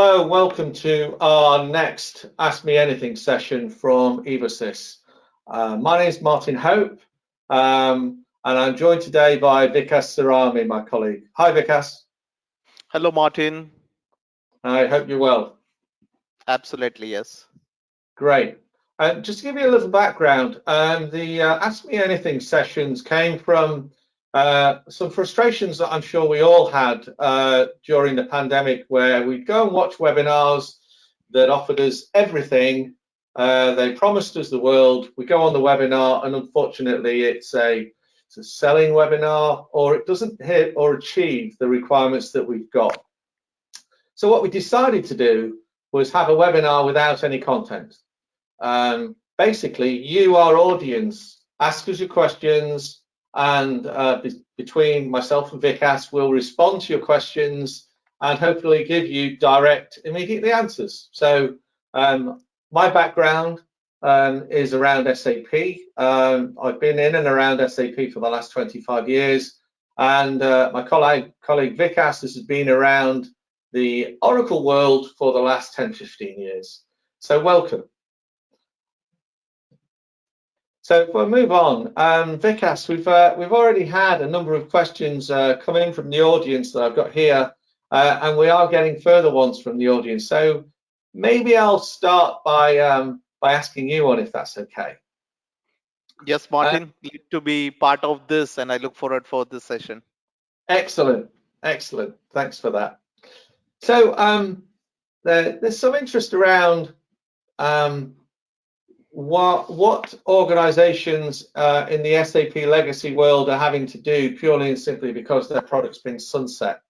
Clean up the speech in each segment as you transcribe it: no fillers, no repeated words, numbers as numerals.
Hello, welcome to our next Ask Me Anything session from Evosys. My name is Martin Hope, and I'm joined today by Vikas Sarami, my colleague. Hi, Vikas. Hello, Martin. I hope you're well. Absolutely, yes. Great. Just to give you a little background, the Ask Me Anything sessions came from some frustrations that I'm sure we all had during the pandemic, where we'd go and watch webinars that offered us everything. They promised us the world. We go on the webinar, and unfortunately, it's a selling webinar, or it doesn't hit or achieve the requirements that we've got. So what we decided to do was have a webinar without any content. Basically, you, our audience, ask us your questions, and between myself and Vikas, we'll respond to your questions and hopefully give you direct, immediately answers. So my background is around SAP. I've been in and around SAP for the last 25 years, and my colleague Vikas has been around the Oracle world for the last 10-15 years. So welcome. So if we move on, Vikas, we've already had a number of questions come in from the audience that I've got here, and we are getting further ones from the audience. So maybe I'll start by asking you one, if that's okay. Yes, Martin, glad to be part of this, and I look forward for this session. Excellent, excellent. Thanks for that. So there's some interest around what organizations in the SAP legacy world are having to do purely and simply because their product's been sunset.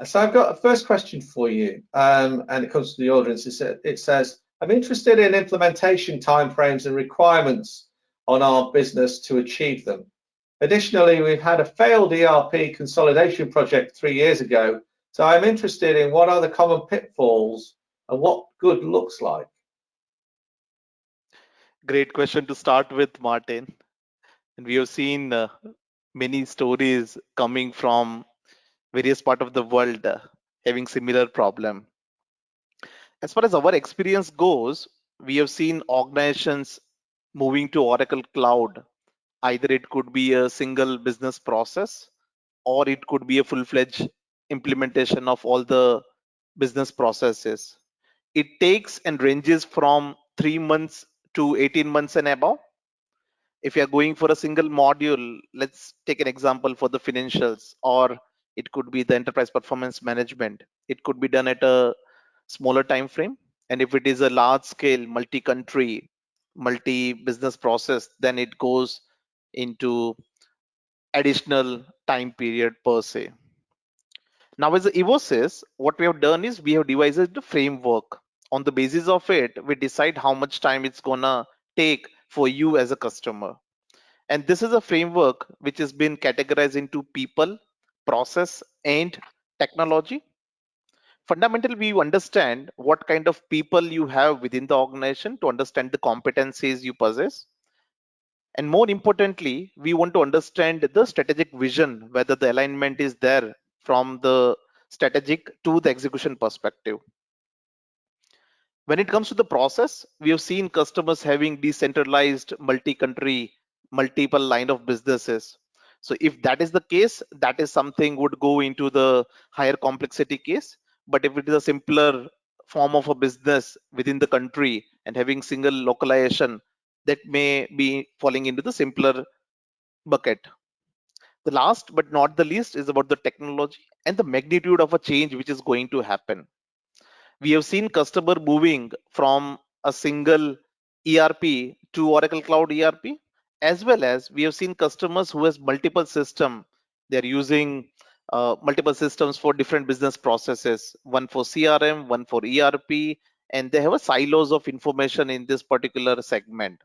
So I've got a first question for you, and it comes to the audience. It says, I'm interested in implementation timeframes and requirements on our business to achieve them. Additionally, we've had a failed ERP consolidation project 3 years ago, so I'm interested in what are the common pitfalls and what good looks like. Great question to start with, Martin. And we have seen many stories coming from various parts of the world having similar problem. As far as our experience goes, we have seen organizations moving to Oracle Cloud. Either it could be a single business process, or it could be a full-fledged implementation of all the business processes. It takes and ranges from 3 months to 18 months and above. If you are going for a single module, let's take an example for the financials, or it could be the enterprise performance management. It could be done at a smaller time frame. And if it is a large scale, multi-country, multi-business process, then it goes into additional time period per se. Now, as Evosys, what we have done is we have devised the framework. On the basis of it, we decide how much time it's gonna take for you as a customer. And this is a framework which has been categorized into people, process, and technology. Fundamentally, we understand what kind of people you have within the organization to understand the competencies you possess. And more importantly, we want to understand the strategic vision, whether the alignment is there from the strategic to the execution perspective. When it comes to the process, we have seen customers having decentralized multi-country, multiple line of businesses. So if that is the case, that is something would go into the higher complexity case. But if it is a simpler form of a business within the country and having single localization, that may be falling into the simpler bucket. The last but not the least is about the technology and the magnitude of a change which is going to happen. We have seen customer moving from a single ERP to Oracle Cloud ERP, as well as we have seen customers who has multiple system. They're using multiple systems for different business processes, one for CRM, one for ERP, and they have a silos of information in this particular segment.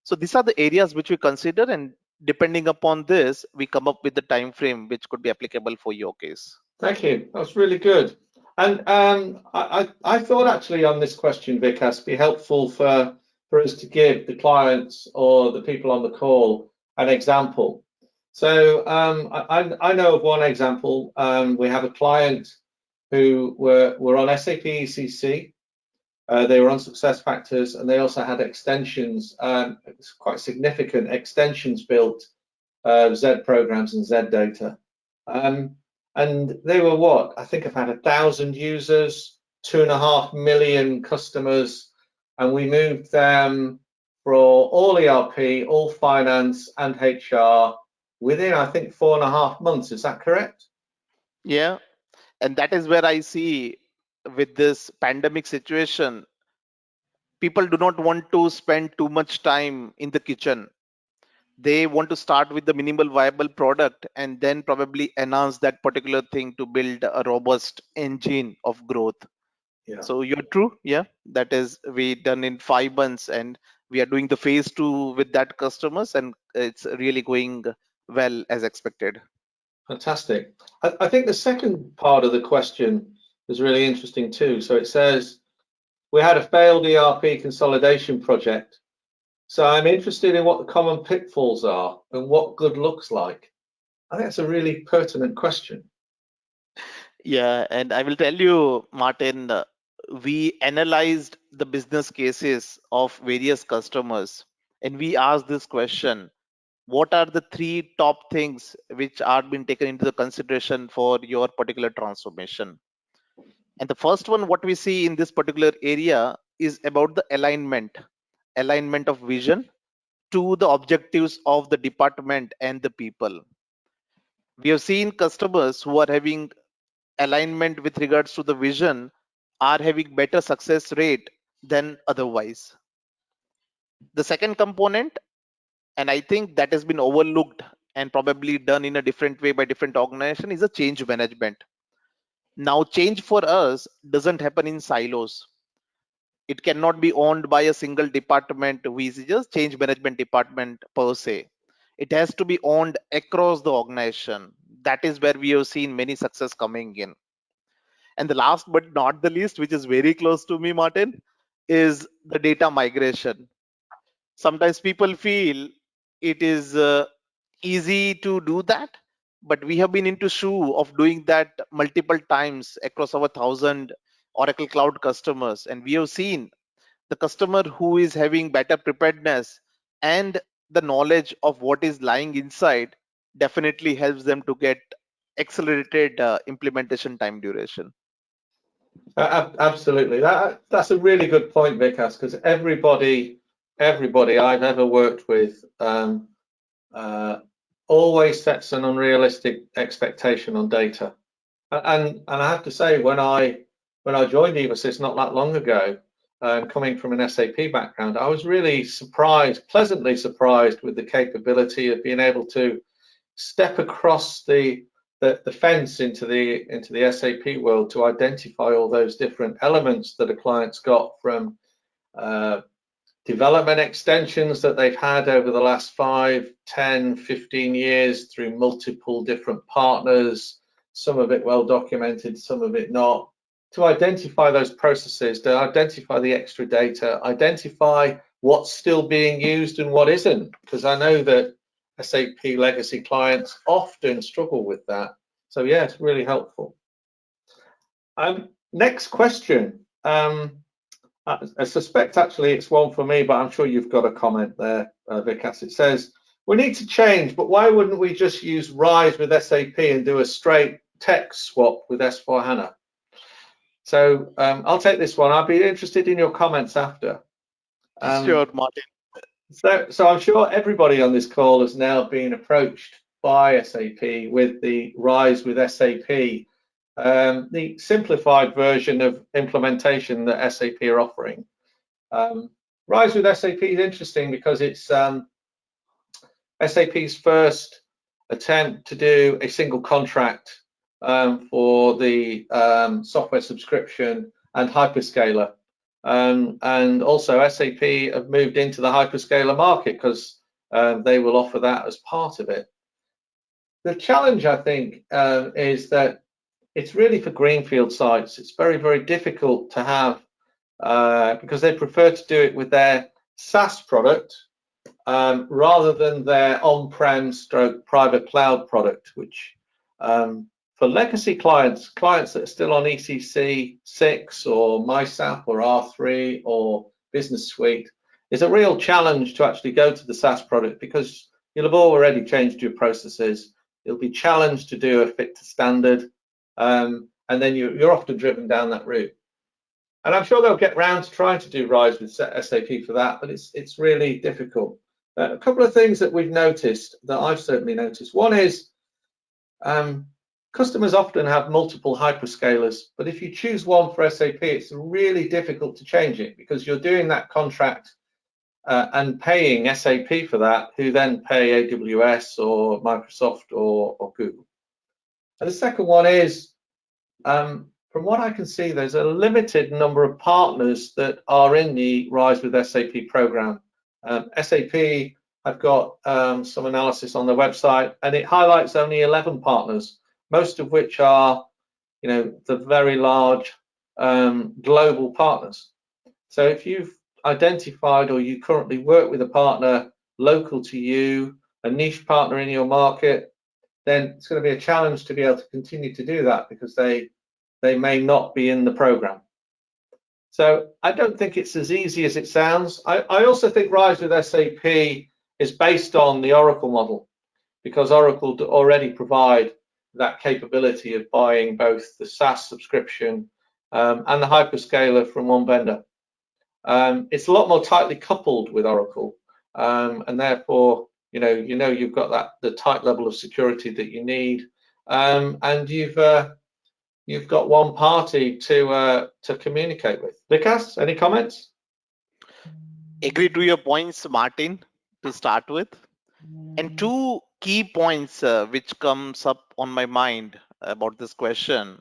So these are the areas which we consider, and depending upon this, we come up with the time frame which could be applicable for your case. Thank you. That's really good. And I thought actually on this question, Vikas, it'd be helpful for us to give the clients or the people on the call an example. So I know of one example. We have a client who were on SAP ECC. They were on SuccessFactors, and they also had extensions, quite significant extensions built, Z programs and Z data. And they were what? I think I've had 1,000 users, 2.5 million customers, and we moved them for all ERP, all finance, and HR within, I think, 4.5 months. Is that correct? Yeah, and that is where I see with this pandemic situation, people do not want to spend too much time in the kitchen. They want to start with the minimal viable product and then probably enhance that particular thing to build a robust engine of growth. Yeah. So you're true. Yeah, that is we done in 5 months, and we are doing the phase 2 with that customers, and it's really going well as expected. Fantastic. I think the second part of the question is really interesting too. So it says, we had a failed ERP consolidation project. So I'm interested in what the common pitfalls are and what good looks like. I think that's a really pertinent question. Yeah, and I will tell you, Martin, we analyzed the business cases of various customers, and we asked this question: what are the 3 top things which are being taken into the consideration for your particular transformation? And the first one, what we see in this particular area, is about the alignment of vision to the objectives of the department and the people. We have seen customers who are having alignment with regards to the vision are having better success rate than otherwise. The second component, and I think that has been overlooked and probably done in a different way by different organization, is a change management. Now change for us doesn't happen in silos. It cannot be owned by a single department who is just change management department per se. It has to be owned across the organization. That is where we have seen many success coming in. And the last but not the least, which is very close to me, Martin, is the data migration. Sometimes people feel it is easy to do that, but we have been into shoe of doing that multiple times across our 1,000 Oracle Cloud customers, and we have seen the customer who is having better preparedness and the knowledge of what is lying inside definitely helps them to get accelerated implementation time duration. Absolutely. That's a really good point, Vikas, because everybody I've ever worked with always sets an unrealistic expectation on data. And I have to say, when I joined Evosys not that long ago, coming from an SAP background, I was really surprised, pleasantly surprised, with the capability of being able to step across the fence into the SAP world to identify all those different elements that a client's got, from development extensions that they've had over the last 5, 10, 15 years through multiple different partners, some of it well documented, some of it not, to identify those processes, to identify the extra data, identify what's still being used and what isn't, because I know that SAP legacy clients often struggle with that. So yeah, it's really helpful. Next question. I suspect actually it's one for me, but I'm sure you've got a comment there, Vikas. It says, we need to change, but why wouldn't we just use RISE with SAP and do a straight tech swap with S4HANA? So I'll take this one. I'll be interested in your comments after. Sure, Martin. So I'm sure everybody on this call has now been approached by SAP with the RISE with SAP, the simplified version of implementation that SAP are offering. RISE with SAP is interesting because it's SAP's first attempt to do a single contract for the software subscription and hyperscaler. And also SAP have moved into the hyperscaler market because they will offer that as part of it. The challenge, I think, is that it's really for greenfield sites. It's very, very difficult to have because they prefer to do it with their SaaS product rather than their on-prem stroke private cloud product, which for For legacy clients, clients that are still on ECC 6 or MySAP or R3 or Business Suite, it's a real challenge to actually go to the SaaS product because you'll have already changed your processes. You'll be challenged to do a fit to standard, and then you're often driven down that route. And I'm sure they'll get round to trying to do RISE with SAP for that, but it's really difficult. A couple of things that we've noticed, that I've certainly noticed. One is customers often have multiple hyperscalers, but if you choose one for SAP, it's really difficult to change it because you're doing that contract and paying SAP for that, who then pay AWS or Microsoft or Google. And the second one is, from what I can see, there's a limited number of partners that are in the RISE with SAP program. SAP have got some analysis on their website, and it highlights only 11 partners, most of which are, the very large global partners. So if you've identified or you currently work with a partner local to you, a niche partner in your market, then it's going to be a challenge to be able to continue to do that because they may not be in the program. So I don't think it's as easy as it sounds. I also think RISE with SAP is based on the Oracle model because Oracle already provide that capability of buying both the SaaS subscription and the hyperscaler from one vendor. It's a lot more tightly coupled with Oracle, and therefore, you've got the tight level of security that you need, and you've got one party to communicate with. Vikas, any comments? Agree to your points, Martin, to start with. And two key points which comes up on my mind about this question.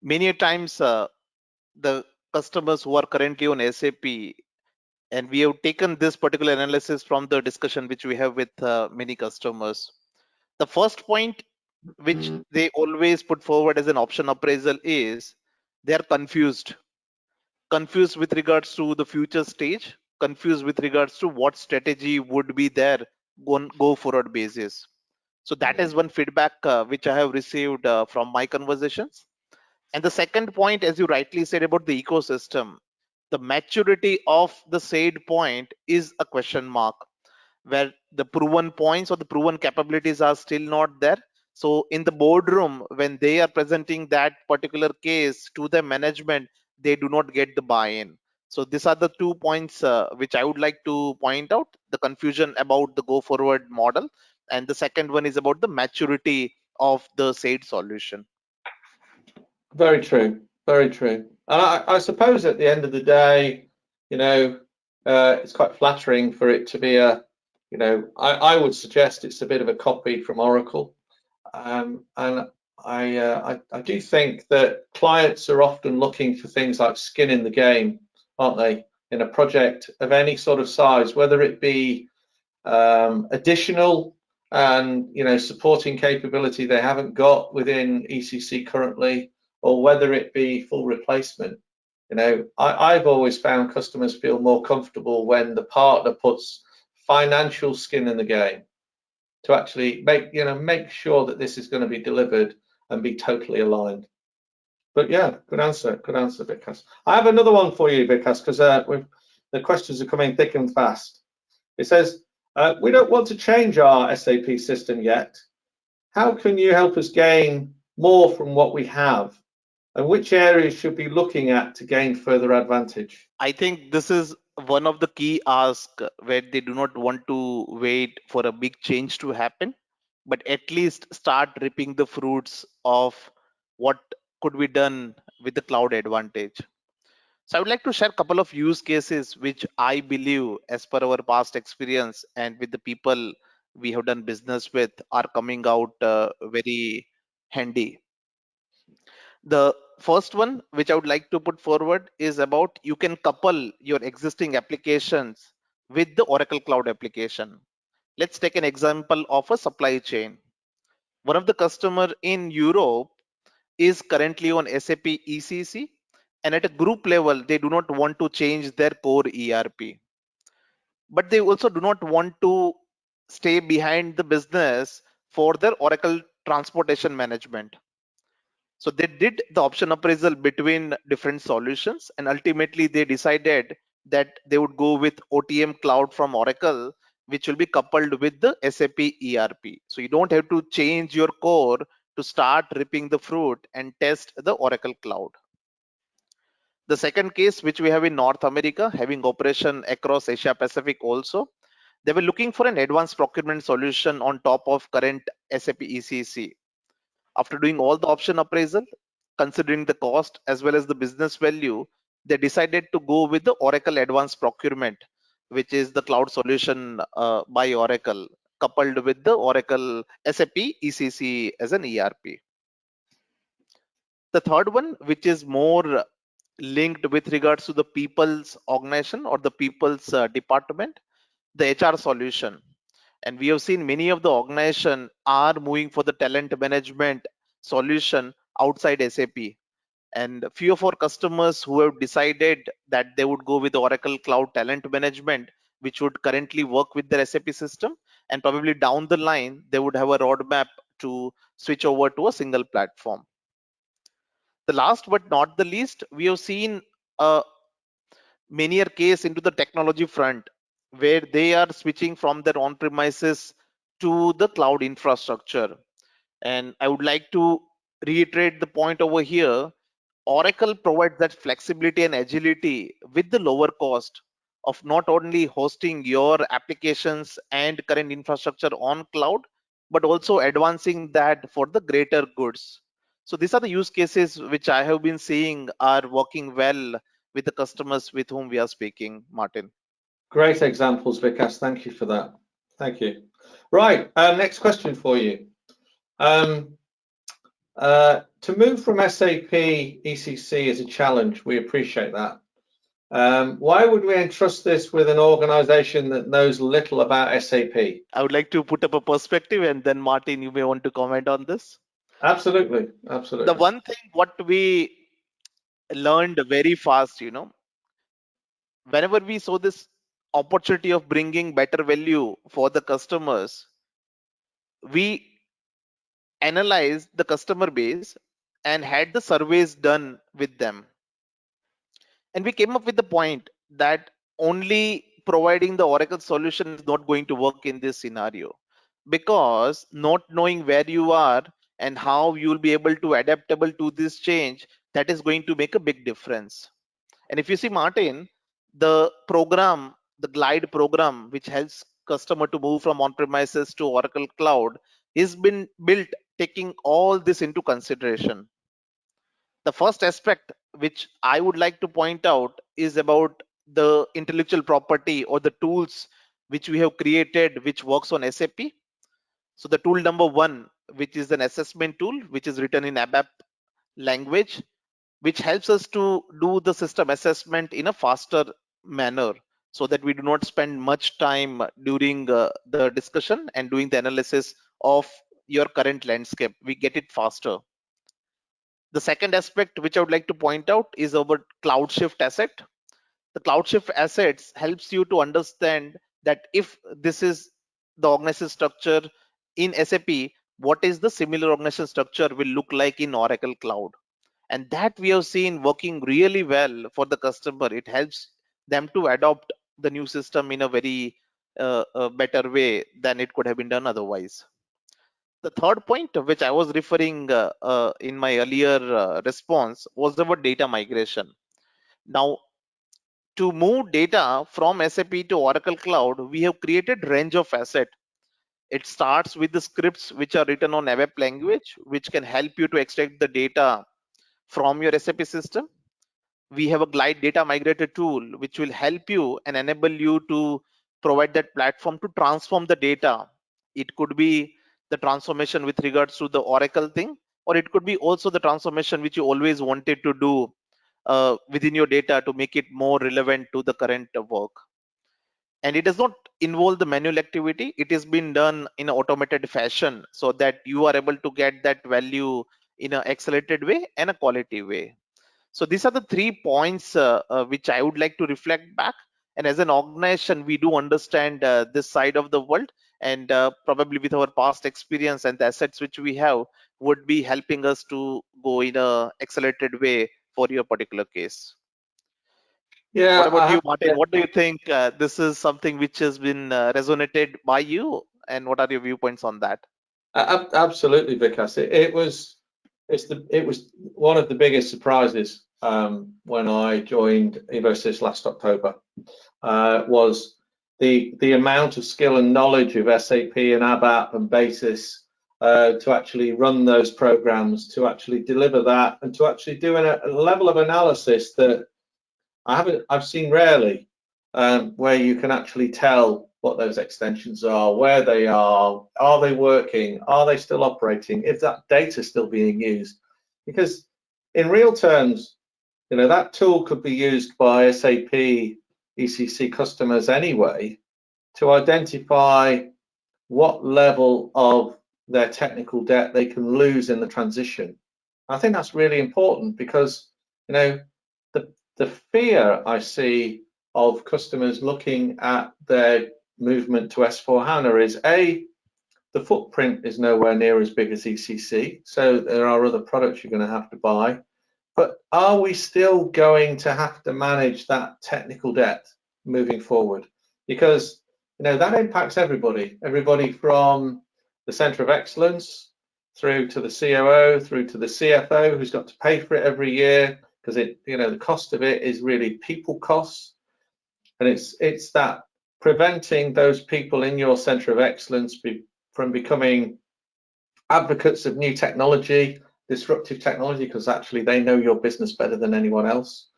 Many times the customers who are currently on SAP, and we have taken this particular analysis from the discussion which we have with many customers. The first point which they always put forward as an option appraisal is they are confused with regards to the future stage, confused with regards to what strategy would be there on go forward basis. So that is one feedback which I have received from my conversations. And the second point, as you rightly said about the ecosystem, the maturity of the said point is a question mark, where the proven points or the proven capabilities are still not there. So in the boardroom, when they are presenting that particular case to the management, they do not get the buy-in. So these are the 2 points which I would like to point out: the confusion about the go forward model, and the second one is about the maturity of the said solution. Very true. Very true. And I suppose at the end of the day, it's quite flattering for it to be I would suggest it's a bit of a copy from Oracle. And I do think that clients are often looking for things like skin in the game, aren't they, in a project of any sort of size, whether it be additional and supporting capability they haven't got within ECC currently, or whether it be full replacement. I've always found customers feel more comfortable when the partner puts financial skin in the game to actually make sure that this is going to be delivered and be totally aligned. But yeah, good answer, Vikas. I have another one for you, Vikas, because the questions are coming thick and fast. It says, we don't want to change our SAP system yet. How can you help us gain more from what we have? And which areas should we be looking at to gain further advantage? I think this is one of the key asks where they do not want to wait for a big change to happen, but at least start reaping the fruits of what could be done with the cloud advantage. So I would like to share a couple of use cases which I believe, as per our past experience and with the people we have done business with, are coming out very handy. The first one which I would like to put forward is about you can couple your existing applications with the Oracle Cloud application. Let's take an example of a supply chain. One of the customer in Europe is currently on SAP ECC, and at a group level, they do not want to change their core ERP. But they also do not want to stay behind the business for their Oracle transportation management. So they did the option appraisal between different solutions, and ultimately they decided that they would go with OTM Cloud from Oracle, which will be coupled with the SAP ERP. So you don't have to change your core to start ripping the fruit and test the Oracle Cloud. The second case, which we have in North America, having operation across Asia Pacific also, they were looking for an advanced procurement solution on top of current SAP ECC. After doing all the option appraisal, considering the cost as well as the business value, they decided to go with the Oracle Advanced Procurement, which is the cloud solution by Oracle, coupled with the Oracle SAP ECC as an ERP. The third one, which is more linked with regards to the people's organization or the people's department, the HR solution. And we have seen many of the organization are moving for the talent management solution outside SAP. And few of our customers who have decided that they would go with Oracle Cloud Talent Management, which would currently work with their SAP system, and probably down the line they would have a roadmap to switch over to a single platform. The last but not the least, we have seen a many case into the technology front where they are switching from their on-premises to the cloud infrastructure. And I would like to reiterate the point over here. Oracle provides that flexibility and agility with the lower cost of not only hosting your applications and current infrastructure on cloud, but also advancing that for the greater goods. So these are the use cases which I have been seeing are working well with the customers with whom we are speaking, Martin. Great examples, Vikas. Thank you for that. Thank you. Right, next question for you. To move from SAP ECC is a challenge. We appreciate that. Why would we entrust this with an organization that knows little about SAP? I would like to put up a perspective, and then Martin, you may want to comment on this. Absolutely, The absolutely. one thing what we learned very fast, whenever we saw this opportunity of bringing better value for the customers, we analyzed the customer base and had the surveys done with them, and we came up with the point that only providing the Oracle solution is not going to work in this scenario, because not knowing where you are and how you will be able to adaptable to this change, that is going to make a big difference. And if you see, Martin, the program, the Glide program, which helps customer to move from on-premises to Oracle Cloud, is been built taking all this into consideration. The first aspect which I would like to point out is about the intellectual property or the tools which we have created, which works on SAP. So the tool number one, which is an assessment tool, which is written in ABAP language, which helps us to do the system assessment in a faster manner, so that we do not spend much time during the discussion and doing the analysis of your current landscape. We get it faster. The second aspect which I would like to point out is about cloud shift asset. The cloud shift assets helps you to understand that if this is the organization structure in SAP, what is the similar organization structure will look like in Oracle Cloud. And that we have seen working really well for the customer. It helps them to adopt the new system in a very better way than it could have been done otherwise. The third point which I was referring in my earlier response was about data migration. Now, to move data from SAP to Oracle Cloud, we have created range of asset. It starts with the scripts which are written on ABAP language, which can help you to extract the data from your SAP system. We have a Glide data migrator tool, which will help you and enable you to provide that platform to transform the data. It could be the transformation with regards to the Oracle thing, or it could be also the transformation which you always wanted to do within your data to make it more relevant to the current work. And it does not involve the manual activity. It is being done in an automated fashion, so that you are able to get that value in an accelerated way and a quality way. So these are the 3 points which I would like to reflect back. And as an organization, we do understand this side of the world, and probably with our past experience and the assets which we have, would be helping us to go in a accelerated way for your particular case. Yeah, What about I you, have to Martin? say, What do you think? This is something which has been resonated by you, and what are your viewpoints on that? absolutely, Vikas. It was one of the biggest surprises when I joined Evosys last October. Was the amount of skill and knowledge of SAP and ABAP and Basis to actually run those programs, to actually deliver that, and to actually do a level of analysis that I've seen rarely, where you can actually tell what those extensions are, where they are they working, are they still operating, is that data still being used? Because in real terms, that tool could be used by SAP ECC customers anyway to identify what level of their technical debt they can lose in the transition. I think that's really important because the fear I see of customers looking at their movement to S/4HANA is the footprint is nowhere near as big as ECC, so there are other products you're going to have to buy. But are we still going to have to manage that technical debt moving forward? Because that impacts everybody from the center of excellence through to the COO, through to the CFO, who's got to pay for it every year because the cost of it is really people costs, and it's that preventing those people in your center of excellence from becoming advocates of new technology, disruptive technology, because actually they know your business better than anyone else,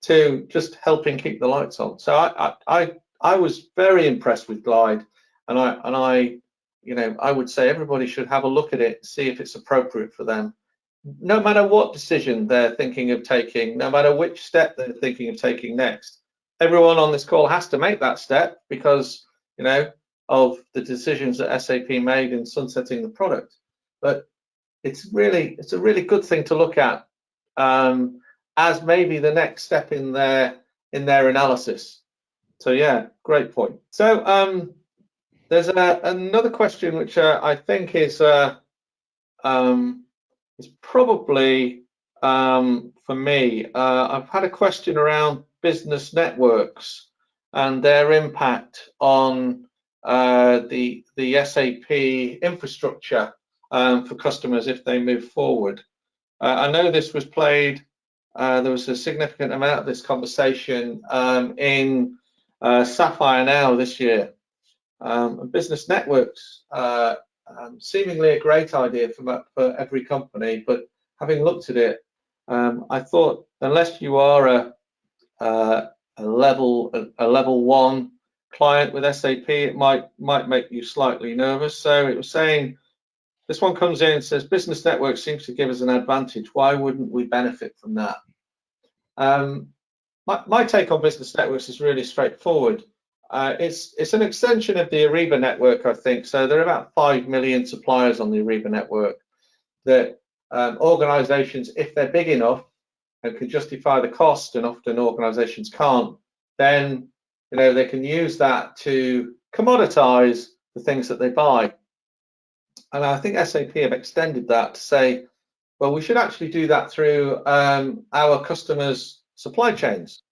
to just helping keep the lights on. So I was very impressed with Glide, and I would say everybody should have a look at it, see if it's appropriate for them, no matter what decision they're thinking of taking, no matter which step they're thinking of taking next. Everyone on this call has to make that step because of the decisions that SAP made in sunsetting the product. But it's a really good thing to look at as maybe the next step in their analysis. So yeah, great point. So there's another question which I think is probably for me. I've had a question around business networks and their impact on the SAP infrastructure for customers if they move forward. I know this was played, there was a significant amount of this conversation in Sapphire Now this year. Business networks, seemingly a great idea for every company, but having looked at it, I thought unless you are a level 1 client with SAP, it might make you slightly nervous. So it was saying, this one comes in and says, business network seems to give us an advantage. Why wouldn't we benefit from that? My take on business networks is really straightforward. It's an extension of the Ariba network, I think. So there are about 5 million suppliers on the Ariba network that organizations, if they're big enough and can justify the cost, and often organizations can't, then they can use that to commoditize the things that they buy. And I think SAP have extended that to say, well, we should actually do that through our customers' supply chains.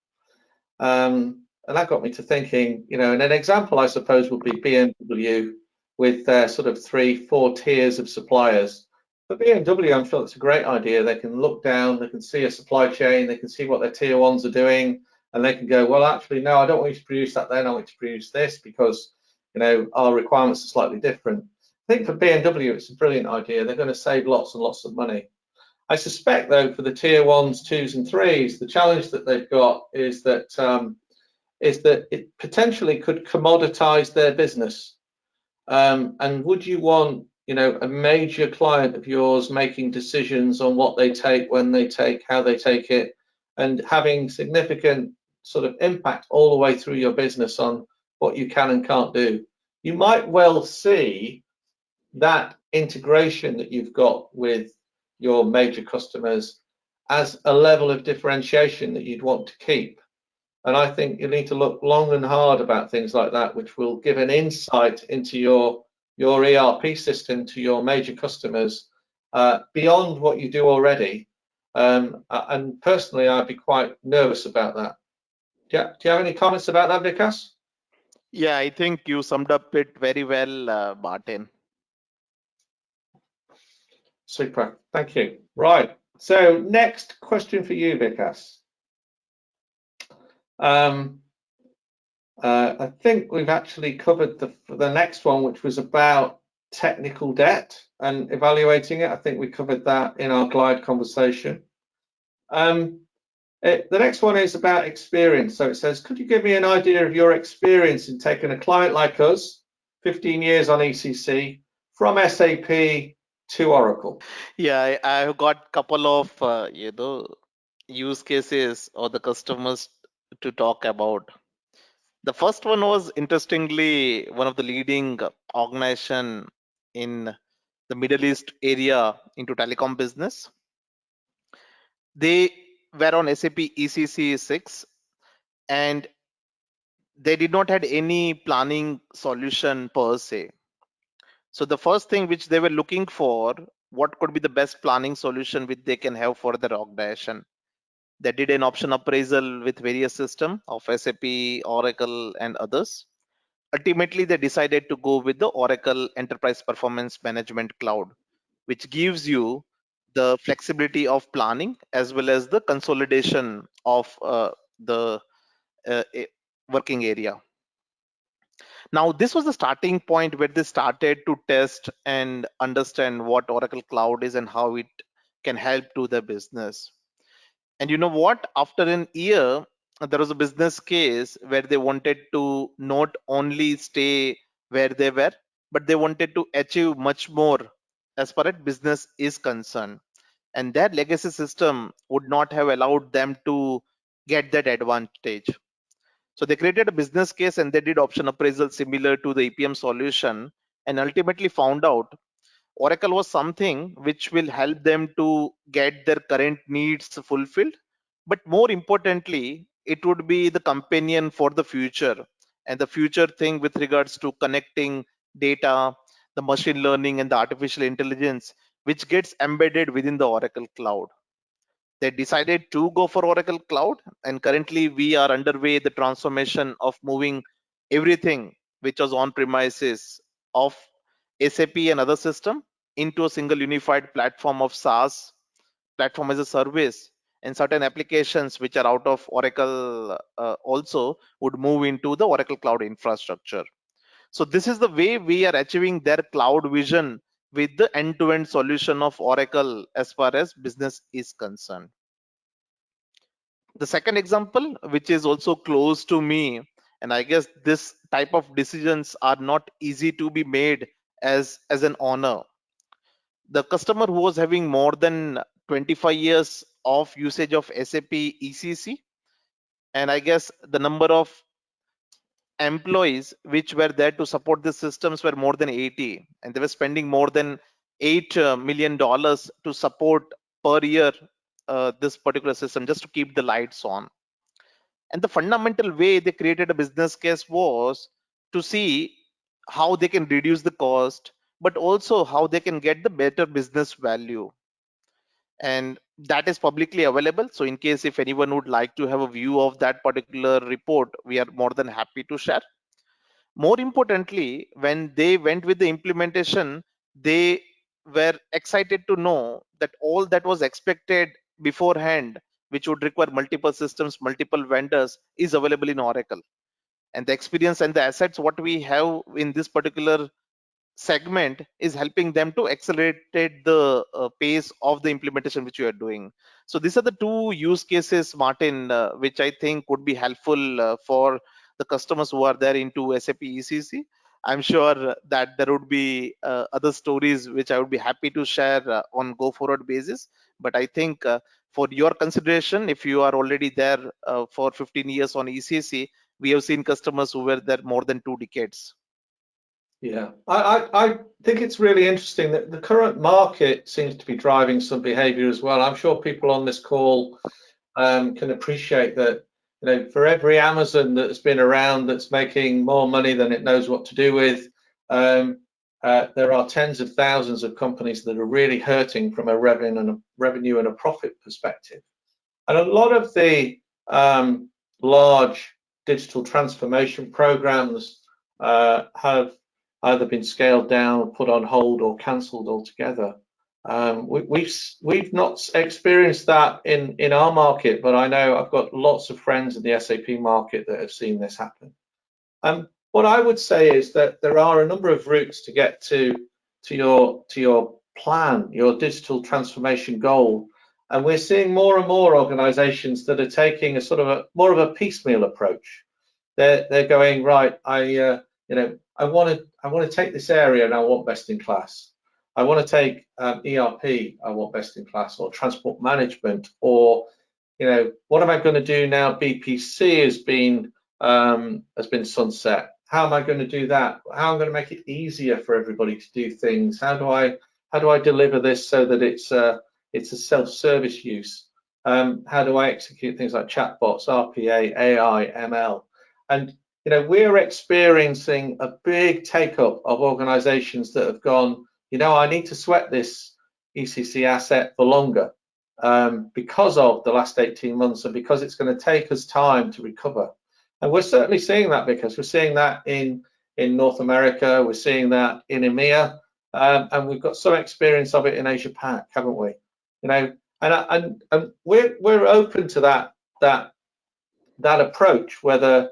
And that got me to thinking, and an example, I suppose, would be BMW with their sort of 3-4 tiers of suppliers. For BMW, I'm sure that's a great idea. They can look down, they can see a supply chain, they can see what their tier ones are doing, and they can go, well, actually, no, I don't want you to produce that then, I want you to produce this because, our requirements are slightly different. I think for BMW, it's a brilliant idea. They're going to save lots and lots of money. I suspect, though, for the tier 1s, 2s, and 3s, the challenge that they've got is that it potentially could commoditize their business. And would you want, a major client of yours making decisions on what they take, when they take, how they take it, and having significant sort of impact all the way through your business on what you can and can't do? You might well see that integration that you've got with your major customers as a level of differentiation that you'd want to keep. And I think you need to look long and hard about things like that, which will give an insight into your ERP system to your major customers beyond what you do already. And personally, I'd be quite nervous about that. Do you have any comments about that, Vikas? Yeah, I think you summed up it very well, Martin. Super, thank you. Right, so next question for you, Vikas. I think we've actually covered the next one, which was about technical debt and evaluating it. I think we covered that in our glide conversation. The next one is about experience. So it says, could you give me an idea of your experience in taking a client like us, 15 years on ECC, from SAP to Oracle? Yeah, I've got a couple of use cases or the customers to talk about. The first one was interestingly one of the leading organization in the Middle East area into telecom business. They were on SAP ECC 6 and they did not had any planning solution per se. So the first thing which they were looking for, what could be the best planning solution which they can have for their organization. They did an option appraisal with various systems of SAP, Oracle, and others. Ultimately, they decided to go with the Oracle Enterprise Performance Management Cloud, which gives you the flexibility of planning as well as the consolidation of the working area. Now, this was the starting point where they started to test and understand what Oracle Cloud is and how it can help to the business. And you know what? After an year, there was a business case where they wanted to not only stay where they were, but they wanted to achieve much more as far as business is concerned. And their legacy system would not have allowed them to get that advantage. So they created a business case and they did option appraisal similar to the EPM solution and ultimately found out Oracle was something which will help them to get their current needs fulfilled. But more importantly, it would be the companion for the future and the future thing with regards to connecting data, the machine learning, and the artificial intelligence, which gets embedded within the Oracle Cloud. They decided to go for Oracle Cloud, and currently we are underway the transformation of moving everything which was on premises of SAP and other system into a single unified platform of SaaS, platform as a service, and certain applications which are out of Oracle also would move into the Oracle Cloud infrastructure. So this is the way we are achieving their cloud vision with the end-to-end solution of Oracle as far as business is concerned. The second example, which is also close to me, and I guess this type of decisions are not easy to be made as an owner. The customer who was having more than 25 years of usage of SAP ECC, and I guess the number of employees which were there to support the systems were more than 80, and they were spending more than $8 million to support per year this particular system just to keep the lights on. And the fundamental way they created a business case was to see how they can reduce the cost, but also how they can get the better business value. And that is publicly available. So in case if anyone would like to have a view of that particular report, we are more than happy to share. More importantly, when they went with the implementation, they were excited to know that all that was expected beforehand, which would require multiple systems, multiple vendors, is available in Oracle. And the experience and the assets what we have in this particular segment is helping them to accelerate the pace of the implementation which you are doing. So these are the two use cases, Martin, which I think would be helpful for the customers who are there into SAP ECC. I'm sure that there would be other stories which I would be happy to share on go forward basis. But I think for your consideration, if you are already there for 15 years on ECC, we have seen customers who were there more than 2 decades. Yeah, I think it's really interesting that the current market seems to be driving some behavior as well. I'm sure people on this call can appreciate that, you know, for every Amazon that's been around that's making more money than it knows what to do with, there are tens of thousands of companies that are really hurting from a revenue and a profit perspective. And a lot of the large digital transformation programs have either been scaled down, put on hold, or cancelled altogether. We've not experienced that in our market, but I know I've got lots of friends in the SAP market that have seen this happen. What I would say is that there are a number of routes to get to your plan, your digital transformation goal, and we're seeing more and more organisations that are taking a sort of a more of a piecemeal approach. They're going, right. I want to take this area and I want best in class. I want to take ERP. I want best in class, or transport management, or what am I going to do now? BPC has been sunset. How am I going to do that? How am I going to make it easier for everybody to do things? How do I deliver this so that it's a self-service use? How do I execute things like chatbots, RPA, AI, ML? And we're experiencing a big take-up of organizations that have gone, I need to sweat this ECC asset for longer because of the last 18 months and because it's going to take us time to recover. And we're certainly seeing that, because we're seeing that in North America, we're seeing that in EMEA, and we've got some experience of it in Asia Pac, haven't we? And we're open to that approach. Whether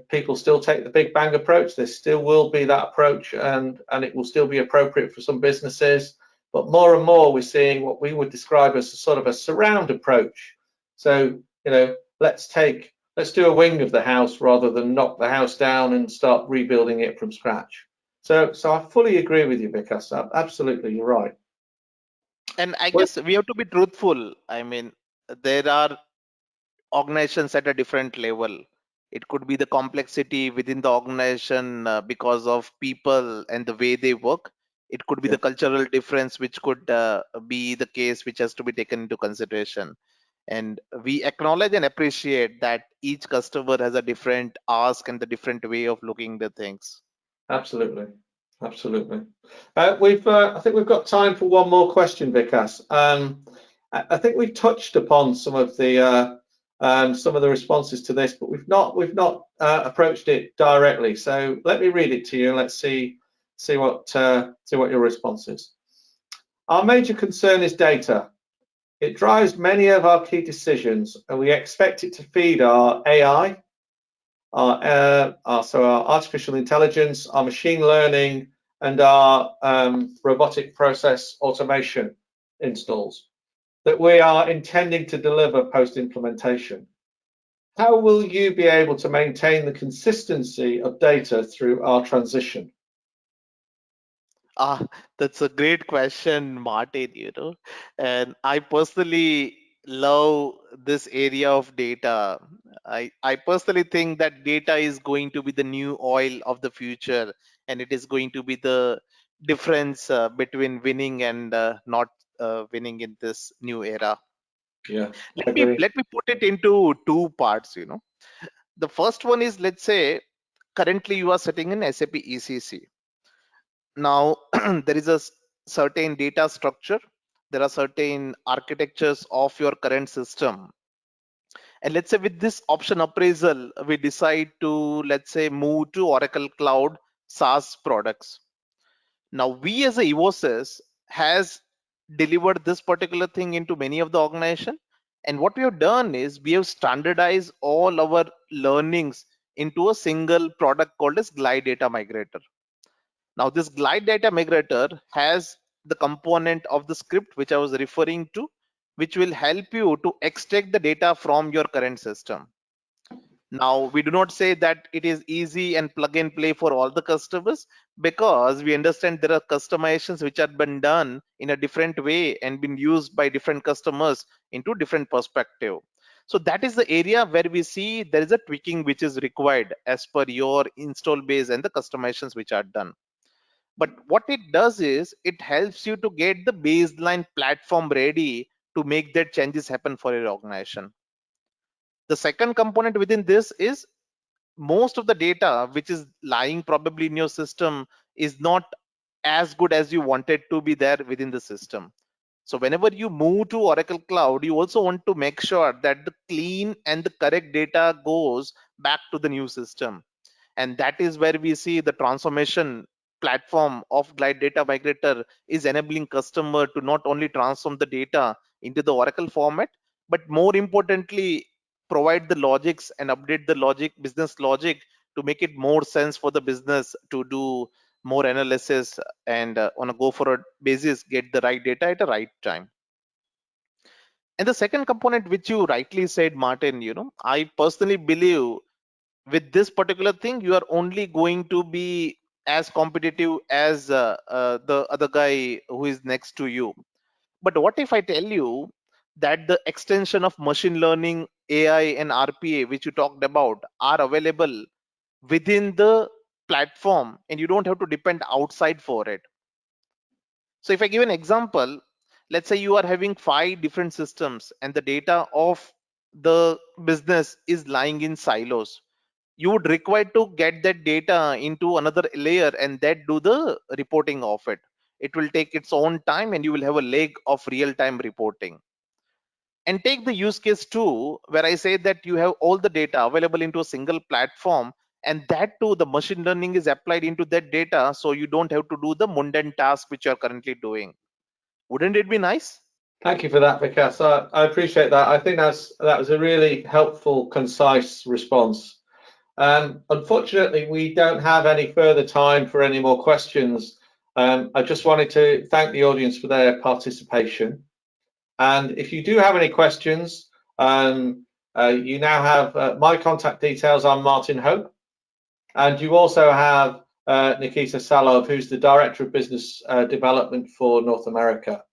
people still take the big bang approach, there still will be that approach, and it will still be appropriate for some businesses. But more and more, we're seeing what we would describe as a sort of a surround approach. So let's do a wing of the house rather than knock the house down and start rebuilding it from scratch. So I fully agree with you, Vikas. Absolutely, you're right. And I guess we have to be truthful. I mean, there are organizations at a different level. It could be the complexity within the organization because of people and the way they work. It could be the cultural difference, which could be the case, which has to be taken into consideration. And we acknowledge and appreciate that each customer has a different ask and the different way of looking the things. Absolutely. I think we've got time for one more question, Vikas. I think we've touched upon some of the responses to this, but we've not approached it directly. So let me read it to you and let's see what your response is. Our major concern is data. It drives many of our key decisions, and we expect it to feed our AI, our artificial intelligence, our machine learning, and our robotic process automation installs that we are intending to deliver post-implementation. How will you be able to maintain the consistency of data through our transition? That's a great question, Martin. And I personally love this area of data. I personally think that data is going to be the new oil of the future, and it is going to be the difference between winning and not winning in this new era. Yeah, Let me put it into two parts. The first one is, let's say currently you are sitting in SAP ECC. Now there is a certain data structure, there are certain architectures of your current system, and let's say with this option appraisal we decide to, let's say, move to Oracle Cloud SaaS products. Now we as a Evosys has delivered this particular thing into many of the organization, and what we have done is we have standardized all our learnings into a single product called as Glide Data Migrator. Now this Glide Data Migrator has the component of the script which I was referring to, which will help you to extract the data from your current system. Now we do not say that it is easy and plug and play for all the customers, because we understand there are customizations which have been done in a different way and been used by different customers into different perspective. So that is the area where we see there is a tweaking which is required as per your install base and the customizations which are done. But what it does is it helps you to get the baseline platform ready to make that changes happen for your organization. The second component within this is most of the data which is lying probably in your system is not as good as you want it to be there within the system. So whenever you move to Oracle Cloud, you also want to make sure that the clean and the correct data goes back to the new system. And that is where we see the transformation platform of Glide Data Migrator is enabling customer to not only transform the data into the Oracle format, but more importantly, provide the logics and update the logic, business logic, to make it more sense for the business to do more analysis and on a go forward basis get the right data at the right time. And the second component which you rightly said, Martin, I personally believe with this particular thing you are only going to be as competitive as the other guy who is next to you. But what if I tell you that the extension of machine learning, AI and RPA which you talked about are available within the platform and you don't have to depend outside for it? So if I give an example, let's say you are having 5 different systems and the data of the business is lying in silos. You would require to get that data into another layer and that do the reporting of it. It will take its own time and you will have a leg of real time reporting. And take the use case 2 where I say that you have all the data available into a single platform, and that too the machine learning is applied into that data, so you don't have to do the mundane task which you are currently doing. Wouldn't it be nice? Thank you for that, Vikas. I appreciate that. I think that was a really helpful, concise response. Unfortunately, we don't have any further time for any more questions. I just wanted to thank the audience for their participation. And if you do have any questions, you now have my contact details. I'm Martin Hope. And you also have Nikita Salov, who's the Director of Business Development for North America.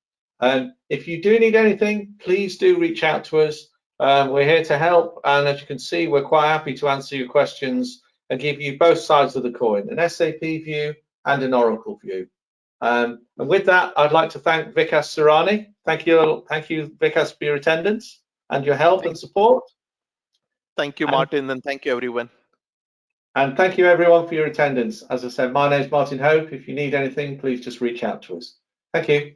If you do need anything, please do reach out to us. We're here to help. And as you can see, we're quite happy to answer your questions and give you both sides of the coin, an SAP view and an Oracle view. And with that, I'd like to thank Vikas Surani. Thank you, Vikas, for your attendance and your help and support. Thank you, Martin, and thank you, everyone. And thank you, everyone, for your attendance. As I said, my name is Martin Hope. If you need anything, please just reach out to us. Thank you.